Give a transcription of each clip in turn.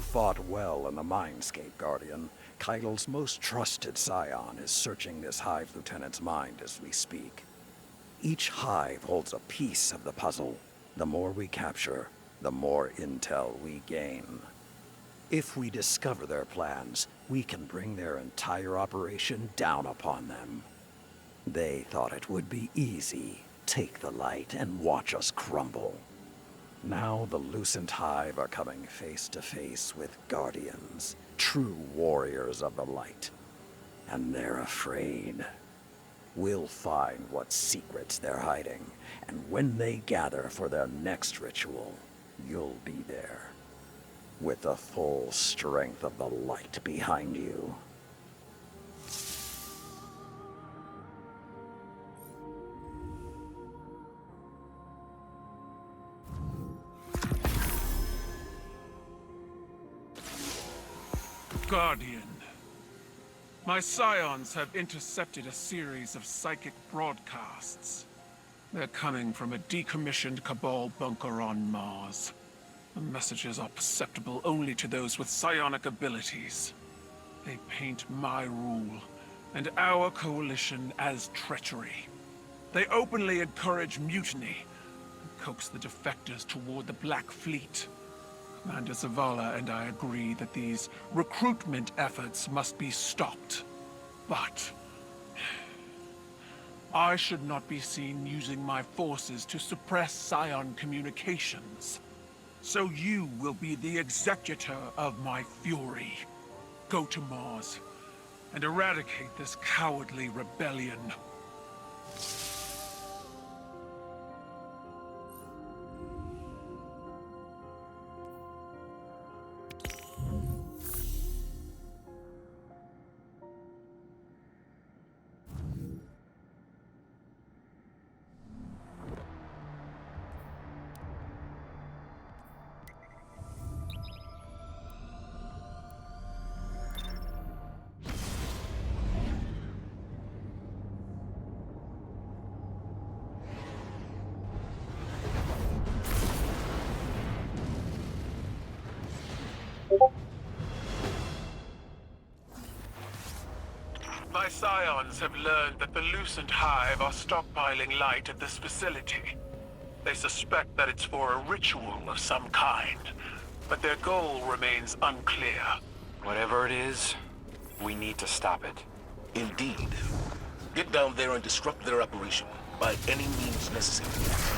fought well in the Mindscape, Guardian. Keitel's most trusted scion is searching this Hive Lieutenant's mind as we speak. Each Hive holds a piece of the puzzle. The more we capture, the more intel we gain. If we discover their plans, we can bring their entire operation down upon them. They thought it would be easy. Take the light and watch us crumble. Now the Lucent Hive are coming face to face with Guardians, true warriors of the light. And they're afraid. We'll find what secrets they're hiding, and when they gather for their next ritual, you'll be there. With the full strength of the light behind you. Guardian. My scions have intercepted a series of psychic broadcasts. They're coming from a decommissioned Cabal bunker on Mars. The messages are perceptible only to those with psionic abilities. They paint my rule and our coalition as treachery. They openly encourage mutiny and coax the defectors toward the Black Fleet. Commander Zavala and I agree that these recruitment efforts must be stopped. But I should not be seen using my forces to suppress Scion communications. So you will be the executor of my fury. Go to Mars and eradicate this cowardly rebellion. My scions have learned that the Lucent Hive are stockpiling light at this facility. They suspect that it's for a ritual of some kind, but their goal remains unclear. Whatever it is, we need to stop it. Indeed. Get down there and disrupt their operation, by any means necessary.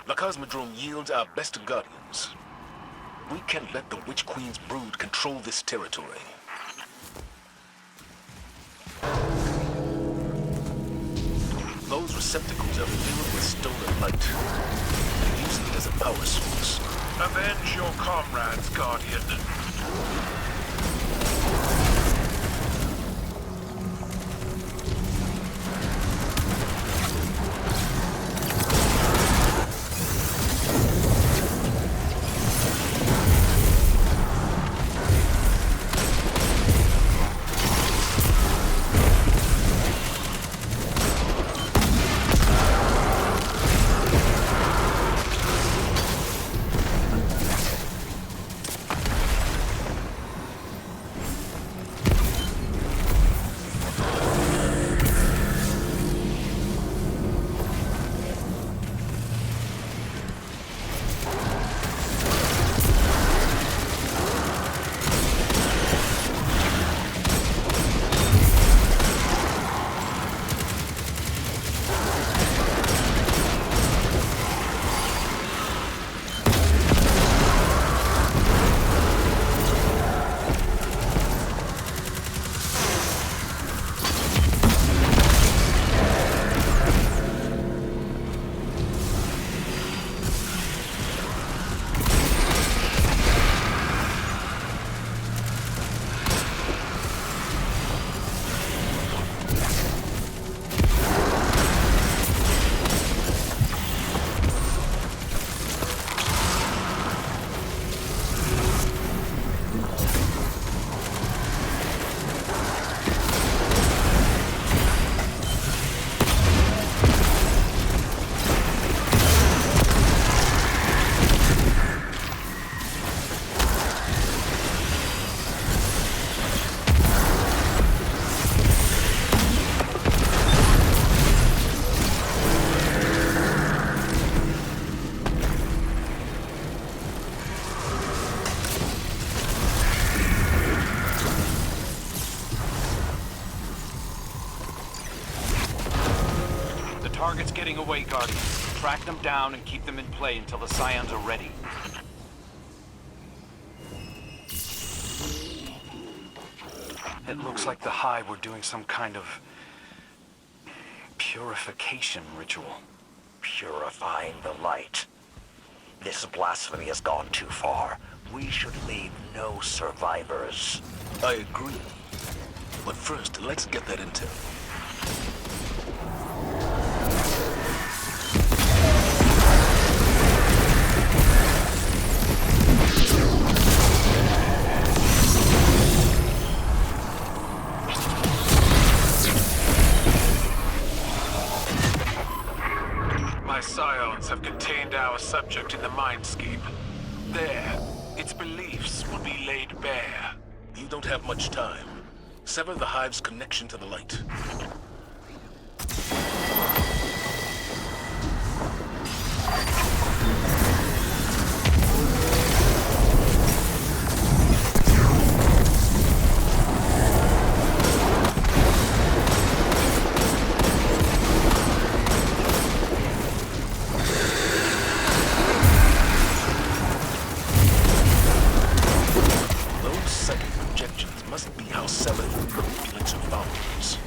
The Cosmodrome yields our best guardians. We can't let the Witch Queen's brood control this territory. Those receptacles are filled with stolen light. They're using it as a power source. Avenge your comrades, Guardian. Target's getting away, Guardian. Track them down and keep them in play until the Scions are ready. It looks like the Hive were doing some kind of purification ritual. Purifying the light. This blasphemy has gone too far. We should leave no survivors. I agree. But first, let's get that intel. My Scions have contained our subject in the mindscape. There, its beliefs will be laid bare. You don't have much time. Sever the Hive's connection to the light. Those psychic projections must be how Saladin manipulates her followers.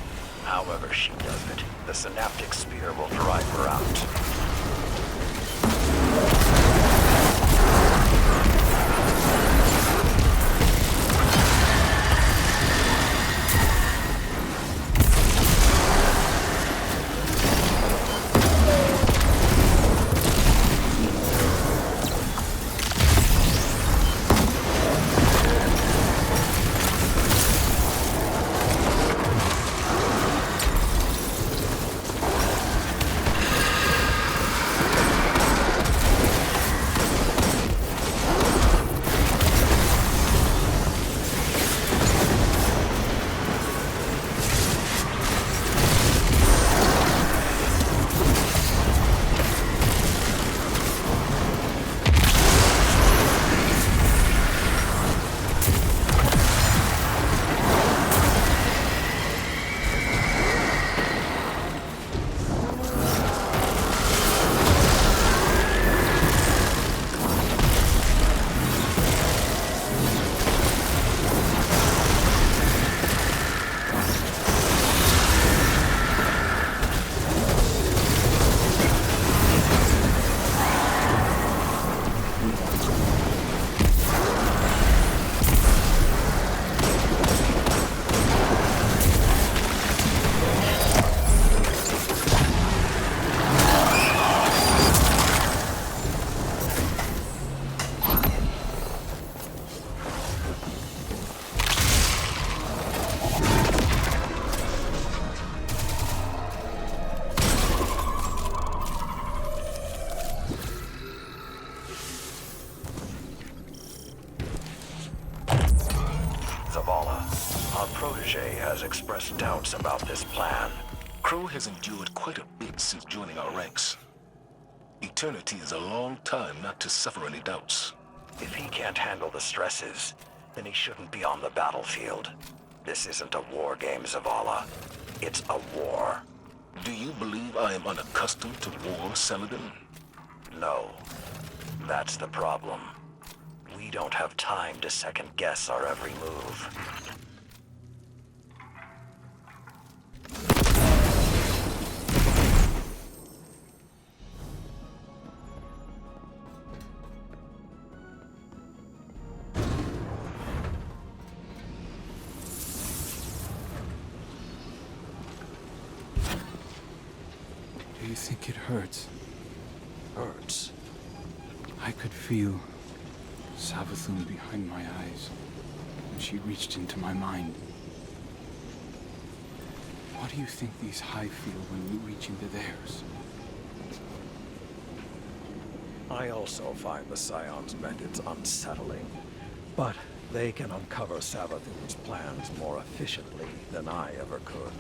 How has expressed doubts about this plan. Crow has endured quite a bit since joining our ranks. Eternity is a long time not to suffer any doubts. If he can't handle the stresses, then he shouldn't be on the battlefield. This isn't a war game, Zavala. It's a war. Do you believe I am unaccustomed to war, Saladin? No. That's the problem. We don't have time to second-guess our every move. Do you think it hurts? Hurts? I could feel Savathun behind my eyes when she reached into my mind. What do you think these Hive feel when we reach into theirs? I also find the Scion's methods unsettling, but they can uncover Savathun's plans more efficiently than I ever could.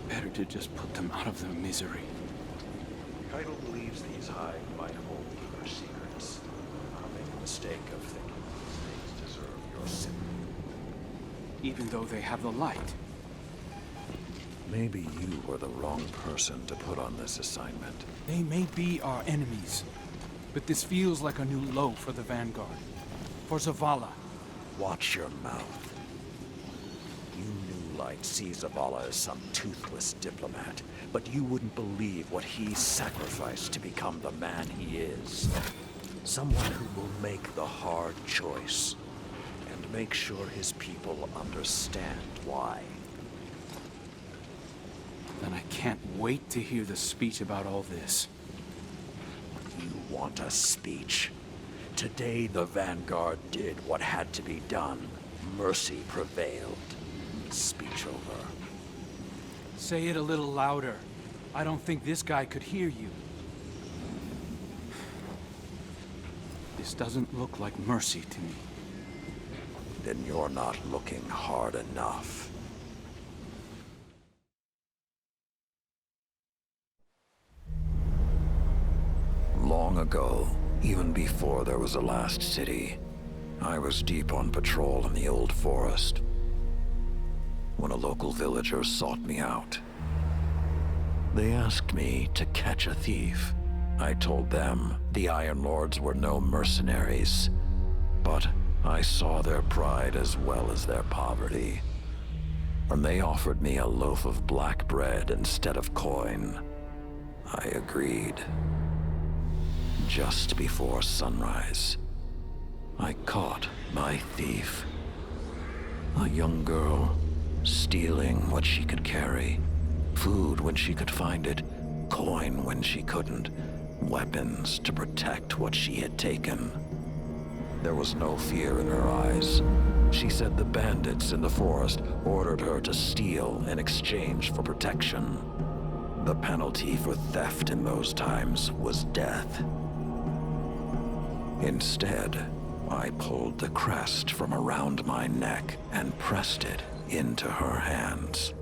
Better to just put them out of their misery. Keitel believes these Hive might hold deeper secrets. I'll make a mistake of thinking these things deserve your sympathy. Even though they have the light. Maybe you were the wrong person to put on this assignment. They may be our enemies, but this feels like a new low for the Vanguard. For Zavala. Watch your mouth. You New Light see Zavala as some toothless diplomat, but you wouldn't believe what he sacrificed to become the man he is. Someone who will make the hard choice, and make sure his people understand why. Then I can't wait to hear the speech about all this. You want a speech? Today the Vanguard did what had to be done. Mercy prevailed. Speech over. Say it a little louder. I don't think this guy could hear you. This doesn't look like mercy to me. Then you're not looking hard enough. Long ago, even before there was a last city, I was deep on patrol in the old forest when a local villager sought me out. They asked me to catch a thief. I told them the Iron Lords were no mercenaries, but I saw their pride as well as their poverty. And they offered me a loaf of black bread instead of coin. I agreed. Just before sunrise, I caught my thief. A young girl, stealing what she could carry. Food when she could find it, coin when she couldn't, weapons to protect what she had taken. There was no fear in her eyes. She said the bandits in the forest ordered her to steal in exchange for protection. The penalty for theft in those times was death. Instead, I pulled the crest from around my neck and pressed it into her hands.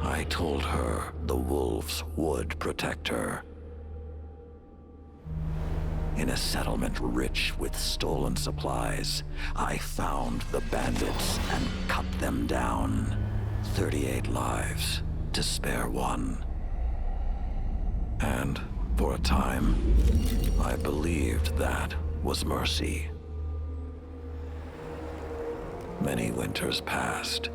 I told her the wolves would protect her. In a settlement rich with stolen supplies, I found the bandits and cut them down. 38 lives to spare one. And for a time, I believed that was mercy. Many winters passed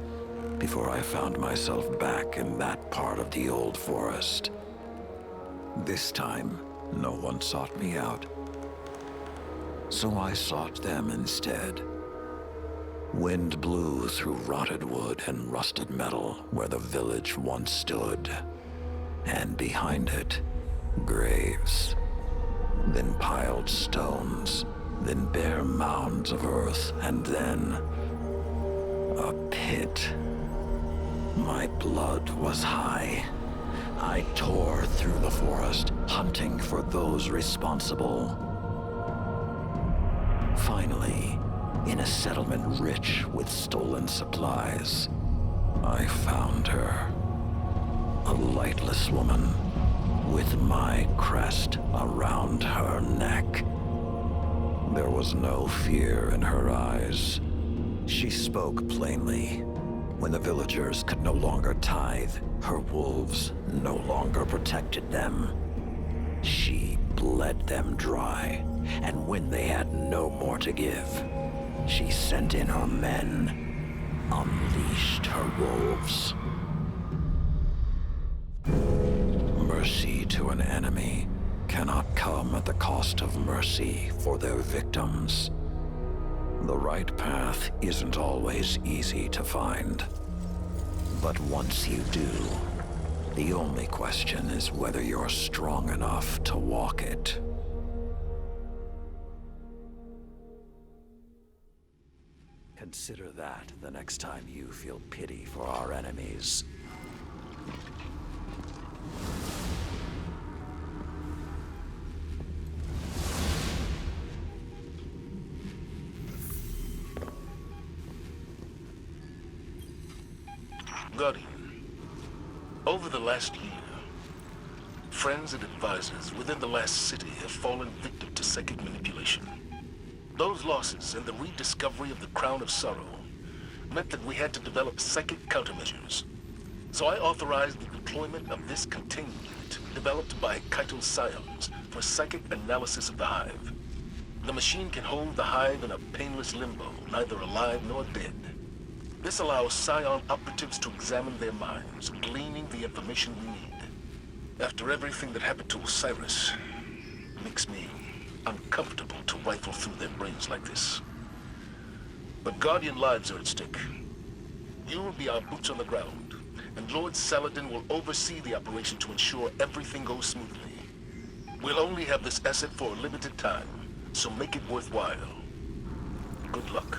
before I found myself back in that part of the old forest. This time, no one sought me out. So I sought them instead. Wind blew through rotted wood and rusted metal where the village once stood. And behind it, graves. Then piled stones, then bare mounds of earth, and then a pit. My blood was high. I tore through the forest, hunting for those responsible. Finally, in a settlement rich with stolen supplies. I found her. A lightless woman with my crest around her neck. There was no fear in her eyes. She spoke plainly. When the villagers could no longer tithe, her wolves no longer protected them. She bled them dry, and when they had no more to give, she sent in her men, unleashed her wolves. Mercy to an enemy cannot come at the cost of mercy for their victims. The right path isn't always easy to find. But once you do, the only question is whether you're strong enough to walk it. Consider that the next time you feel pity for our enemies. Guardian, over the last year, friends and advisors within the last city have fallen victim to psychic manipulation. Those losses and the rediscovery of the Crown of Sorrow meant that we had to develop psychic countermeasures. So I authorized the deployment of this containment unit developed by H.E.L.M Scions for psychic analysis of the Hive. The machine can hold the Hive in a painless limbo, neither alive nor dead. This allows Scion operatives to examine their minds, gleaning the information we need. After everything that happened to Osiris, it makes me uncomfortable to rifle through their brains like this. But Guardian lives are at stake. You will be our boots on the ground, and Lord Saladin will oversee the operation to ensure everything goes smoothly. We'll only have this asset for a limited time, so make it worthwhile. Good luck.